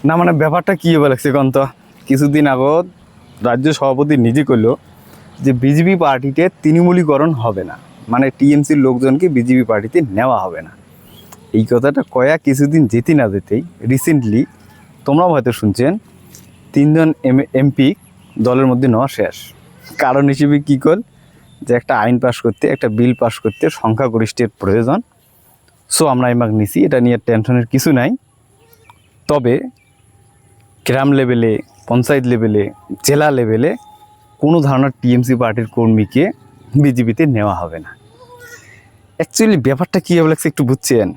না মানে ব্যাপারটা কী হবে লাগছে কন্ত কিছুদিন আগত রাজ্য সভাপতি নিজে করলো যে বিজেপি পার্টিতে তৃণমূলীকরণ হবে না, মানে টিএমসির লোকজনকে বিজেপি পার্টিতে নেওয়া হবে না। এই কথাটা কয়া কিছুদিন যেতে না যেতেই রিসেন্টলি তোমরাও হয়তো শুনছেন 3 জন এমপি দলের মধ্যে নেওয়া শেষ। কারণ হিসেবে কী কর যে একটা আইন পাস করতে, একটা বিল পাস করতে সংখ্যাগরিষ্ঠের প্রয়োজন। সো আমরা এমাক নিছি, এটা নিয়ে টেনশনের কিছু নাই। তবে গ্রাম লেভেলে, পঞ্চায়েত লেভেলে, জেলা লেভেলে কোনো ধরনের টিএমসি পার্টির কর্মীকে বিজেপিতে নেওয়া হবে না। অ্যাকচুয়ালি ব্যাপারটা কী হবে লাগছে একটু বুঝছেন?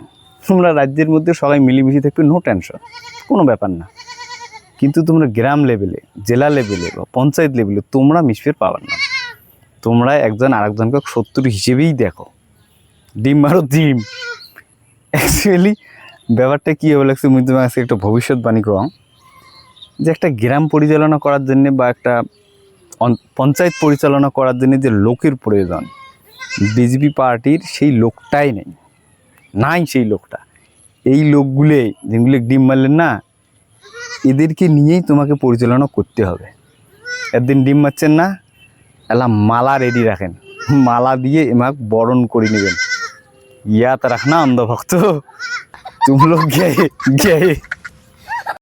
তোমরা রাজ্যের মধ্যে সবাই মিলেমিশে থাকবে, নো টেনশন, কোনো ব্যাপার না। কিন্তু তোমরা গ্রাম লেভেলে, জেলা লেভেলে বা পঞ্চায়েত লেভেলে তোমরা মিশফের পাবার না। তোমরা একজন আরেকজনকে শত্রু হিসেবেই দেখো, ডিম মারো ডিম। অ্যাকচুয়ালি ব্যাপারটা কী হবে লাগছে, মুই তোমার কাছে একটা ভবিষ্যৎবাণী কম যে একটা গ্রাম পরিচালনা করার জন্যে বা একটা পঞ্চায়েত পরিচালনা করার জন্য যে লোকের প্রয়োজন, বিজেপি পার্টির সেই লোকটাই নাই সেই লোকটা। এই লোকগুলো যেগুলো ডিম মারলেন না, এদেরকে নিয়েই তোমাকে পরিচালনা করতে হবে। একদিন ডিম মারছেন না, এলা মালা রেডি রাখেন, মালা দিয়ে এমাক বরণ করে নেবেন। ইয়াত রাখ না অন্ধভক্ত, তুম লোক গে গে